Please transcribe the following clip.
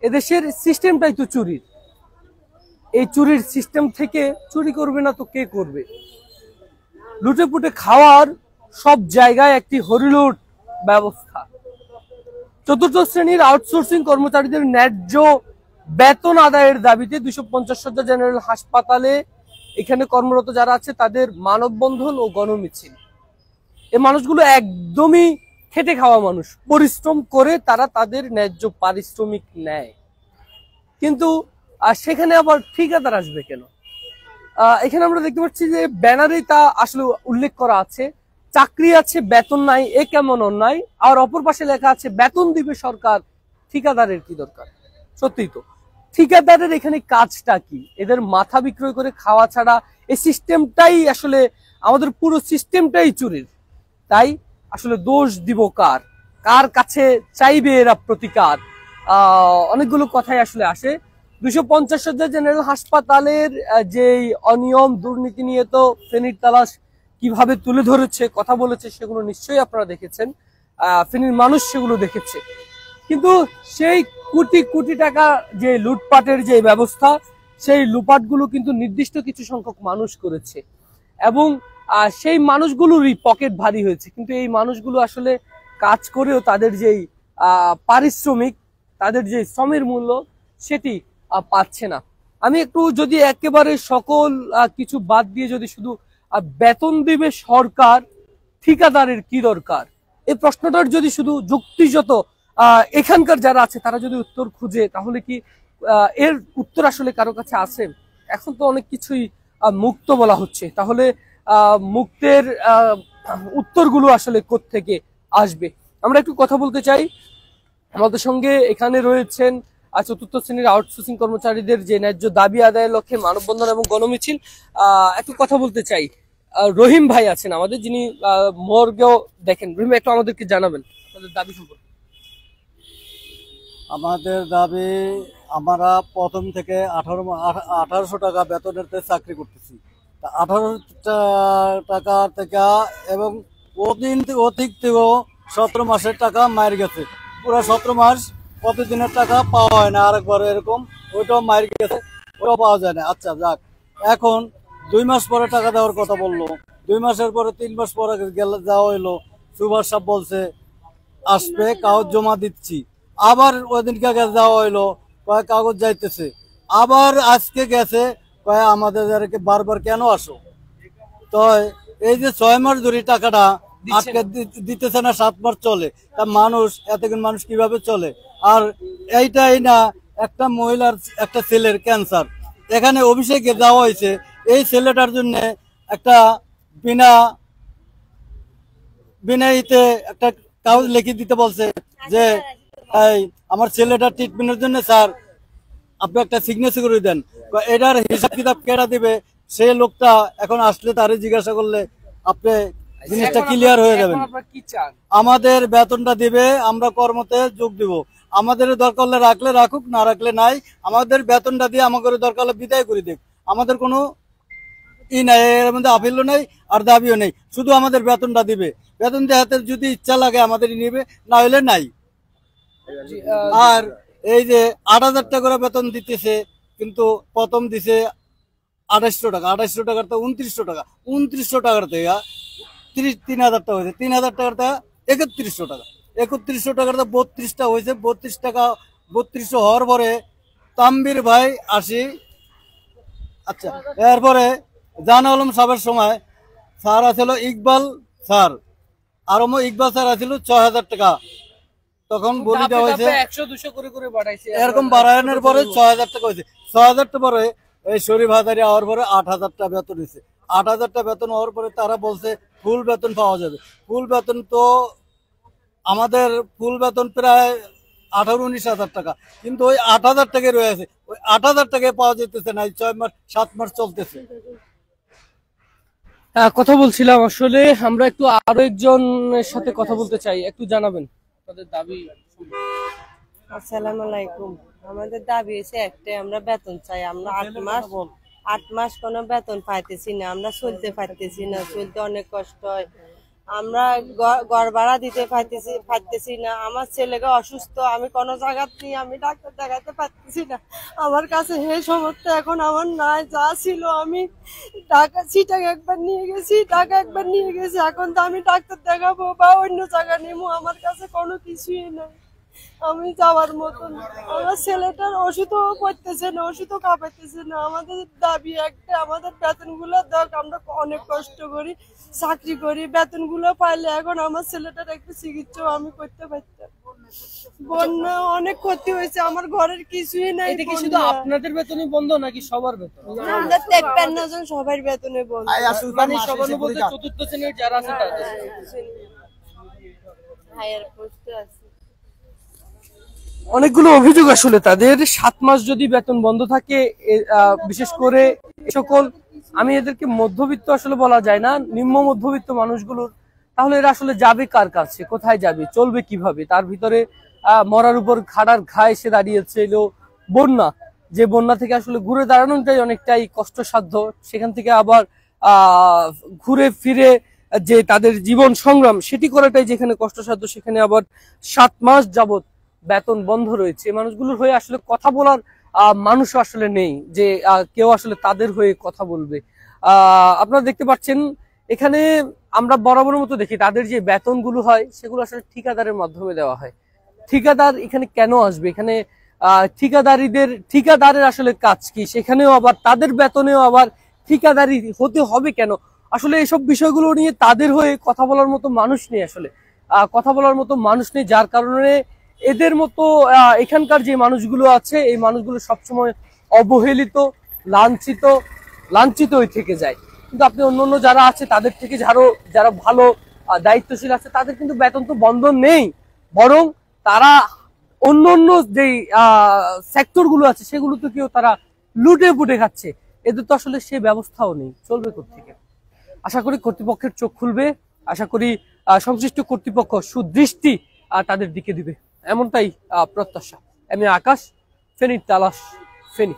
এদেশের সিস্টেমটাই তো চুরির। এই চুরির সিস্টেম থেকে চুরি করবে না তো কে করবে? লুটে পুটে খাওয়ার সব জায়গায় একটি হরিলুট ব্যবস্থা। চতুর্থ শ্রেণীর আউটসোর্সিং কর্মচারীদের ন্যায্য বেতন আদায়ের দাবিতে 250 শয্যা জেনারেল হাসপাতালে এখানে কর্মরত যারা আছে তাদের মানববন্ধন ও গণমিছিল। এই মানুষগুলো একদমই খেটে খাওয়া মানুষ, পরিশ্রম করে তারা তাদের ন্যায্য পারিশ্রমিক নেয়, কিন্তু সেখানে আবার ঠিকাদার আসবে কেন? এখানে আমরা দেখতে পাচ্ছি যে ব্যানারেই তা আসলে উল্লেখ করা আছে, চাকরি আছে বেতন নাই, এ কেমন অন্যায়। আর অপর পাশে লেখা আছে বেতন দিবে সরকার, ঠিকাদারের কি দরকার? সত্যিই তো, ঠিকাদারের এখানে কাজটা কি? এদের মাথা বিক্রয় করে খাওয়া ছাড়া এই সিস্টেমটাই আসলে, আমাদের পুরো সিস্টেমটাই চুরির। তাই আসলে দোষ দিব কার, কার কাছে চাইবে এরা প্রতিকার? অনেকগুলো কথাই আসলে আসে। 250 শয্যা জেনারেল হাসপাতালের যে অনিয়ম দুর্নীতি নিয়ে তো ফেনীর তালাশ কিভাবে তুলে ধরেছে, কথা বলেছে, সেগুলো নিশ্চয়ই আপনারা দেখেছেন, ফেনীর মানুষ সেগুলো দেখেছে। কিন্তু সেই কোটি কোটি টাকা যে লুটপাটের যে ব্যবস্থা, সেই লুটপাটগুলো কিন্তু নির্দিষ্ট কিছু সংখ্যক মানুষ করেছে এবং সেই মানুষগুলোরই পকেট ভারী হয়েছে। কিন্তু এই মানুষগুলো আসলে কাজ করেও তাদের যেই পারিশ্রমিক, তাদের যে শ্রমের মূল্য, সেটি পাচ্ছে না। আমি একটু যদি একেবারে সকল কিছু বাদ দিয়ে যদি শুধু বেতন দিবে সরকার, ঠিকাদারের কি দরকার, এই প্রশ্নটার যদি শুধু যুক্তিযত এখানকার যারা আছে তারা যদি উত্তর খুঁজে, তাহলে কি এর উত্তর আসলে কারো কাছে আছে? এখন তো অনেক কিছুই মুক্ত বলা হচ্ছে, তাহলে মুক্তের উত্তরগুলো আসলে কোত্থেকে আসবে? আমরা একটু কথা বলতে চাই। আমাদের সঙ্গে এখানে রয়েছেন চতুর্থ শ্রেণীর আউটসোর্সিং কর্মচারীদের যে ন্যায্য দাবি আদায়ের লক্ষ্যে মানববন্ধন এবং গণমিছিল, একটু কথা বলতে চাই। রহিম ভাই আছেন আমাদের, যিনি মর্গেও দেখেন। রহিম ভাই, একটু আমাদেরকে জানাবেন আপনাদের দাবি সম্পর্কে। আমাদের দাবি, আমরা প্রথম থেকে 1800 টাকা বেতনের চাকরি করতেছি। 18 টাকা থেকে এবং অধিক থেকেও 17 মাসের টাকা মায়ের গেছে। পুরো 17 মাস প্রতিদিনের টাকা পাওয়া হয় না, আরেকবার এরকম ওইটাও মায়ের গেছে, ওটাও পাওয়া যায় না। আচ্ছা যাক, এখন 2 মাস পরে টাকা দেওয়ার কথা বললো, 2 মাসের পরে 3 মাস পরে গেলে যাওয়া হইলো, সুভাষ সাহেব বলছে আসবে, কাগজ জমা দিচ্ছি। আবার ওইদিনকে যাওয়া হইলো, কয়েক কাগজ যাইতেছে, আবার আজকে গেছে, কয়ে আমাদেরকে বারবার কেন আসো? তো এই যে 6 মাস ধরে টাকাটা আটকে দিতেছে না, 7 মাস চলে, তা মানুষ, এতক্ষণ মানুষ কিভাবে চলে? আর এইটাই না, একটা মহিলার একটা ছেলের ক্যান্সার, এখানে অভিষেকে যাওয়া হয়েছে, এই ছেলেটার জন্য একটা বিনা বিনাইতে একটা কাগজ লিখে দিতে বলছে যে আমার ছেলেটার ট্রিটমেন্টের জন্য স্যার আপনি একটা সিগনেচার করে দেন। এটার হিসাব কিতাব কেটা দিবে? সেই লোকটা এখন আসলে তারে জিজ্ঞাসা করলে আপনি জিনিসটা ক্লিয়ার হয়ে যাবেন। আমাদের বেতনটা দিবে, আমরা কর্মতে যোগ দিব, আমাদের দরকার হলে রাখলে রাখুক, না রাখলে নাই, আমাদের বেতনটা দিয়ে আমাদের দরকার হলে বিদায় করে দেখ। আমাদের কোনো ই নাই, এর মধ্যে আপিলও নেই আর দাবিও নেই, শুধু আমাদের বেতনটা দিবে। বেতন দেওয়াতে যদি ইচ্ছা লাগে আমাদের নিবে, না হলে নাই। আর এই যে 8000 টাকা করে বেতন দিতেছে, কিন্তু প্রথম দিছে 2800 টাকা, 2800 টাকার তো 2900 টাকা, 2900 টাকার থেকে 3000 টাকা হয়েছে, 3000 টাকার থেকে 3100 টাকা, 3100 টাকার তো 32টা হয়েছে, 32 টাকা 3200 হওয়ার পরে তাম্বির ভাই আসি। আচ্ছা, এরপরে জানা আলম সাহেবের সময় স্যার আছিল ইকবাল স্যার, আর ইকবাল স্যার আছিল 6000 টাকা, তখন বলি দেওয়া হয়েছে 100-200 করে বাড়াইছে, এরকম বাড়ানোর পরে 6000 টাকা হয়েছে। 6000 টাকা পরে এই শরীফ হাজারি হওয়ার পরে 8000 টাকা বেতন হয়েছে। 8000 টাকা বেতন হওয়ার পরে তারা বলছে ফুল বেতন পাওয়া যাবে। ফুল বেতন তো আমাদের ফুল বেতন প্রায় 18-19 হাজার টাকা, কিন্তু ওই 8000 টাকায় রয়েছে, ওই 8000 টাকায় পাওয়া যেতেছে না। 6 মাস 7 মাস চলতেছে। কথা বলছিলাম, আসলে আমরা একটু আরো একজনের সাথে কথা বলতে চাই, একটু জানাবেন তাদের দাবি। আসসালামু আলাইকুম। আমাদের দাবি হচ্ছে একটাই, আমরা বেতন চাই। আমরা 8 মাস কোনো বেতন পাইতেছি না, আমরা চলতে পারতেছি না, চলতে অনেক কষ্ট হয়। আমরা ঘর ভাড়া দিতে পারতেছি না। আমার ছেলেকে অসুস্থ, আমি কোনো জায়গা নিয়ে আমি ডাক্তার দেখাতে পারতেছি না। আমার কাছে হে সমর্থ এখন আমার নাই। যা ছিল আমি টাকা চিটাং একবার নিয়ে গেছি, এখন তো আমি ডাক্তার দেখাবো বা অন্য জায়গা নিবো, আমার কাছে কোনো কিছুই নাই। আমি যাওয়ার মতন, আমার ছেলেটার ওষুধও পড়তেছে না, ওষুধও খাওয়াইতেছে না। আমাদের দাবি একটা, আমাদের বেতন গুলো দেখ, আমরা অনেক কষ্ট করি, চাকরি করি, বেতন গুলো পাইলে এখন আমার ছেলেটার একটু চিকিৎসাও আমি করতে পারতাম। বন্যা অনেক ক্ষতি হয়েছে, আমার ঘরের কিছুই নাই। এটা কি শুধু আপনাদের বেতনই বন্ধ নাকি সবার বেতন? আমরা 53 জন সবার বেতনে বন্ধ, মানে সবার বলতে চতুর্থ শ্রেণীর যারা আছে তাদের হায়ার পোস্টে আছে। অনেকগুলো অভিযোগ আসলে তাদের 7 মাস যদি বেতন বন্ধ থাকে, বিশেষ করে সকল, আমি এদেরকে মধ্যবিত্ত আসলে বলা যায় না, নিম্ন মধ্যবিত্ত মানুষগুলোর, তাহলে এরা আসলে যাবে কার কাছে, কোথায় যাবে, চলবে কিভাবে? তার ভিতরে মরার উপর খাড়ার ঘা এসে দাঁড়িয়েছে এলো বন্যা, যে বন্যা থেকে আসলে ঘুরে দাঁড়ানোটাই অনেকটাই কষ্টসাধ্য। সেখান থেকে আবার ঘুরে ফিরে যে তাদের জীবন সংগ্রাম সেটি করাটাই যেখানে কষ্টসাধ্য, সেখানে আবার 7 মাস যাবত বেতন বন্ধ রয়েছে। মানুষগুলোর হয়ে আসলে কথা বলার মানুষ আসলে নেই, যে কেউ আসলে তাদের হয়ে কথা বলবে। আপনারা দেখতে পাচ্ছেন এখানে আমরা বরাবরের মতো দেখি তাদের যে বেতনগুলো হয় সেগুলো আসলে ঠিকাদারের মাধ্যমে দেওয়া হয়। ঠিকাদার এখানে কেন আসবে? এখানে ঠিকাদারের আসলে কাজ কি? সেখানেও আবার তাদের বেতনেও আবার ঠিকাদারি হতে হবে কেন? আসলে এসব বিষয়গুলো নিয়ে তাদের হয়ে কথা বলার মতো মানুষ নেই, আসলে কথা বলার মতো মানুষ নেই, যার কারণে এদের মতো এখানকার যে মানুষগুলো আছে এই মানুষগুলো সবসময় অবহেলিত, লাঞ্ছিতই থেকে যায়। কিন্তু আপনি অন্য যারা আছে তাদের থেকে যারা ভালো দায়িত্বশীল আছে তাদের কিন্তু বেতন তো বন্ধ নেই, বরং তারা অন্য যে সেক্টর গুলো আছে সেগুলো থেকেও তারা লুটে পুটে খাচ্ছে। এদের তো আসলে সে ব্যবস্থাও নেই, চলবে কোত্থেকে? আশা করি কর্তৃপক্ষের চোখ খুলবে, আশা করি সংশ্লিষ্ট কর্তৃপক্ষ সুদৃষ্টি তাদের দিকে দিবে, এমনটাই প্রত্যাশা। আমি আকাশ, ফেনীর তালাশ, ফেনী।